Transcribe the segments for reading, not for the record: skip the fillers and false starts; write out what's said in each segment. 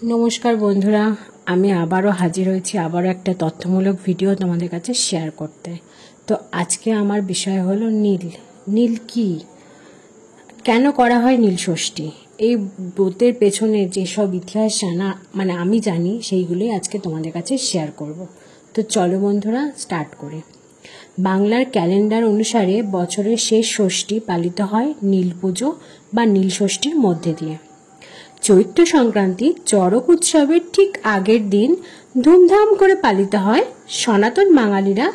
नमस्कार बंधुरा आमी आबारो हाजिर हয়েছি आबारो একটা তথ্যমূলক ভিডিও তোমাদের কাছে শেয়ার করতে। তো আজকে আমার বিষয় হলো নীল। নীল কি, কেন করা হয় নীল ষষ্ঠী, এই ব্রতের পেছনে যে সব ইতিহাস জানা আমি জানি সেইগুলোই আজকে তোমাদের কাছে শেয়ার করব। তো চলো বন্ধুরা স্টার্ট করি। বাংলার ক্যালেন্ডার অনুসারে বছরের শেষ ষষ্ঠী পালিত হয় নীল পুজো বা নীল ষষ্ঠীর মধ্যে দিয়ে। চৈত্র সংক্রান্তি চড়ক উৎসবের ঠিক আগের দিন ধুমধাম করে পালিত হয়। সনাতন বাঙালিরা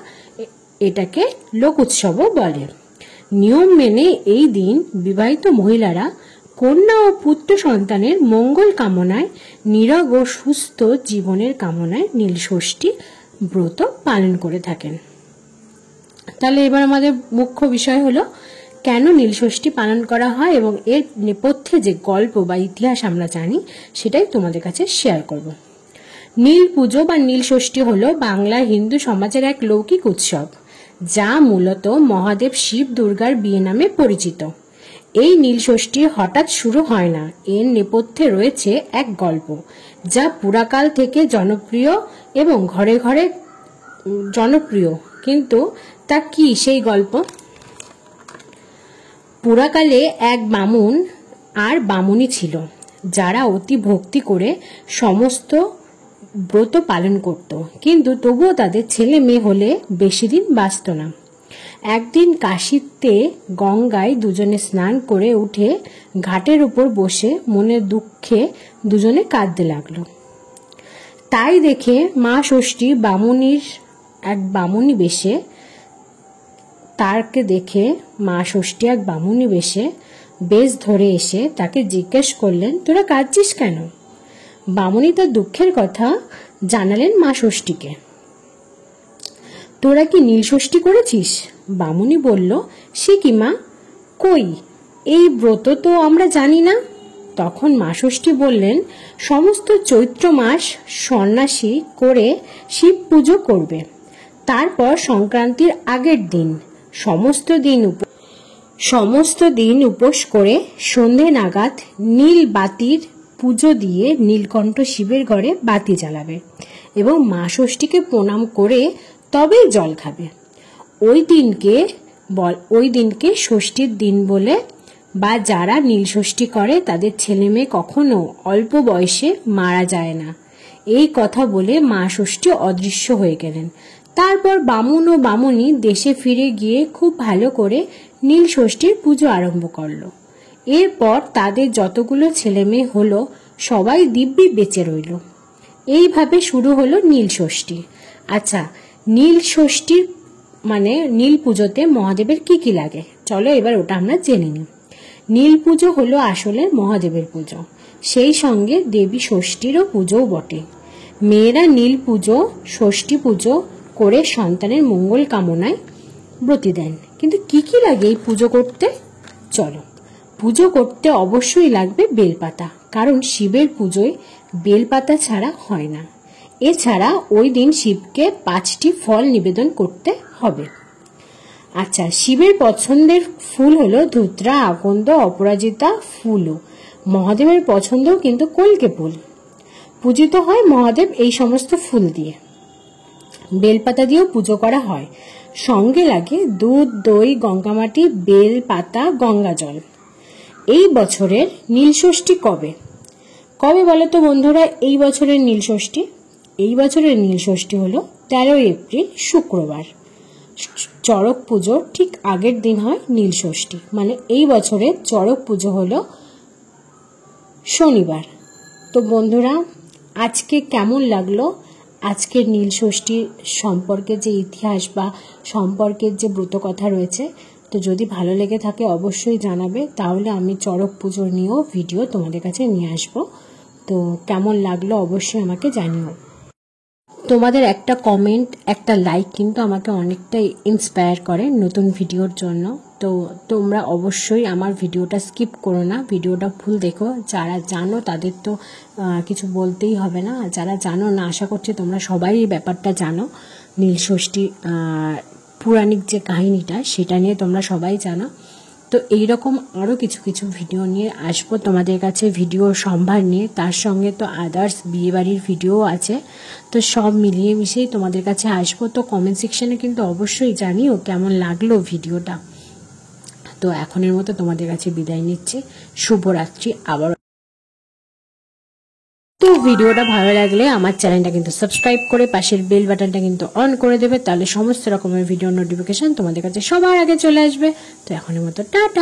এটাকে লোক উৎসবও বলে। নিয়ম মেনে এই দিন বিবাহিত মহিলারা কন্যা ও পুত্র সন্তানের মঙ্গল কামনায়, নীরোগ ও সুস্থ জীবনের কামনায় নীল ষষ্ঠী ব্রত পালন করে থাকেন। তাহলে এবার আমাদের মুখ্য বিষয় হলো কেন নীল ষষ্ঠী পালন করা হয় এবং এর নেপথ্যে যে গল্প বা ইতিহাস আমরা জানি সেটাই তোমাদের কাছে শেয়ার করব। নীল পুজো বা নীল ষষ্ঠী হলো বাংলার হিন্দু সমাজের এক লৌকিক উৎসব, যা মূলত মহাদেব শিব দুর্গার বিয়ে নামে পরিচিত। এই নীল ষষ্ঠী হঠাৎ শুরু হয় না, এর নেপথ্যে রয়েছে এক গল্প যা পুরাকাল থেকে জনপ্রিয় এবং ঘরে ঘরে জনপ্রিয়। কিন্তু তা কি সেই গল্প? পুরাকালে এক বামুন আর বামুনি ছিল, যারা অতি ভক্তি করে সমস্ত ব্রত পালন করত, কিন্তু তবুও তাদের ছেলে মেয়ে হলে বেশি দিন বাঁচত না। একদিন কাশীতে গঙ্গায় দুজনে স্নান করে উঠে ঘাটের উপর বসে মনের দুঃখে দুজনে কাঁদতে লাগলো। তাই দেখে মা ষষ্ঠী এক বামুনি বেশে বেশ ধরে এসে তাকে জিজ্ঞেস করলেন, তোরা কাঁদছিস কেন? বামুনি তার দুঃখের কথা জানালেন মা ষষ্ঠীকে। তোরা কি নীল ষষ্ঠী করেছিস? বামুনি বলল, সে কি মা, কই, এই ব্রত তো আমরা জানি না। তখন মা ষষ্ঠী বললেন, সমস্ত চৈত্র মাস সন্ন্যাসী করে শিব পুজো করবে, তারপর সংক্রান্তির আগের দিন সমস্ত দিন উপোস করে সন্ধে নাগাদ নীল বাতির পুজো দিয়ে নীলকণ্ঠ শিবের ঘরে বাতি জ্বালাবে এবং মা ষষ্ঠীকে প্রণাম করে তবে জল খাবে। ওই দিনকে ষষ্ঠীর দিন বলে, বা যারা নীল ষষ্ঠী করে তাদের ছেলে মেয়ে কখনো অল্প বয়সে মারা যায় না। এই কথা বলে মা ষষ্ঠী অদৃশ্য হয়ে গেলেন। তারপর বামুন ও বামুনি দেশে ফিরে গিয়ে খুব ভালো করে নীল ষষ্ঠীর পুজো আরম্ভ করলো। এরপর তাদের যতগুলো ছেলে মেয়ে হলো সবাই দিব্যি বেঁচে রইল। এইভাবে শুরু হলো নীল ষষ্ঠী। আচ্ছা, নীল ষষ্ঠীর নীল পুজোতে মহাদেবের কি কি লাগে, চলো এবার ওটা আমরা জেনে নিই। নীল পুজো হলো আসলে মহাদেবের পুজো, সেই সঙ্গে দেবী ষষ্ঠীরও পুজোও বটে। মেয়েরা নীল পুজো, ষষ্ঠী পুজো করে সন্তানের মঙ্গল কামনায় ব্রতী দেন। কিন্তু কি কি লাগে এই পুজো করতে? চলো, পুজো করতে অবশ্যই লাগবে বেলপাতা, কারণ শিবের পুজোয় বেলপাতা ছাড়া হয় না। এছাড়া ওই দিন শিবকে 5টি ফল নিবেদন করতে হবে। আচ্ছা, শিবের পছন্দের ফুল হলো ধুত্রা, আকন্দ, অপরাজিতা ফুলও। মহাদেবের পছন্দও কিন্তু কলকে ফুল। পূজিত হয় মহাদেব এই সমস্ত ফুল দিয়ে। বেলপাতা দিয়েও পুজো করা হয়। সঙ্গে লাগে দুধ, দই, গঙ্গামাটি, বেল পাতা, গঙ্গা জল। এই বছরের নীল ষষ্ঠী কবে বলো তো বন্ধুরা? এই বছরের নীল ষষ্ঠী হলো 13 এপ্রিল শুক্রবার। চড়ক পুজোর ঠিক আগের দিন হয় নীল ষষ্ঠী, এই বছরের চড়ক পুজো হলো শনিবার। তো বন্ধুরা, আজকে কেমন লাগলো আজকের নীল ষষ্ঠী সম্পর্কে যে ইতিহাস বা সম্পর্কের যে ব্রত কথা রয়েছে? তো যদি ভালো লেগে থাকে অবশ্যই জানাবে, তাহলে আমি চড়ক পুজোর নিয়েও ভিডিও তোমাদের কাছে নিয়ে আসবো। তো কেমন লাগলো অবশ্যই আমাকে জানিও। তোমাদের একটা কমেন্ট, একটা লাইক কিন্তু আমাকে অনেকটাই ইন্সপায়ার করে নতুন ভিডিওর জন্য। তো তোমরা অবশ্যই আমার ভিডিওটা স্কিপ করো না, ভিডিওটা ফুল দেখো। যারা জানো তাদের তো কিছু বলতেই হবে না, যারা জানো না আশা করছি তোমরা সবাই এই ব্যাপারটা জানো। নীল ষষ্ঠী পৌরাণিক যে কাহিনীটা সেটা নিয়ে তোমরা সবাই জানো। তো তো এইরকম আরও কিছু কিছু ভিডিও নিয়ে আসবো তোমাদের কাছে, ভিডিও সম্ভার নিয়ে। তার সঙ্গে তো আদার্স বিয়েবাড়ির ভিডিও আছে, তো সব মিলিয়ে মিশিয়েই তোমাদের কাছে আসবো। তো কমেন্ট সেকশানে কিন্তু অবশ্যই জানিও কেমন লাগলো ভিডিওটা। তো এখনের মতো তোমাদের কাছে বিদায় নিচ্ছি, শুভরাত্রি। আবার তো ভিডিওটা ভালো লাগলে আমার চ্যানেলটা কিন্তু সাবস্ক্রাইব করে পাশের বেল বাটনটা কিন্তু অন করে দেবে, তাহলে সমস্ত রকমের ভিডিও নোটিফিকেশন তোমাদের কাছে সবার আগে চলে আসবে। তো এখনের মতো টাটা।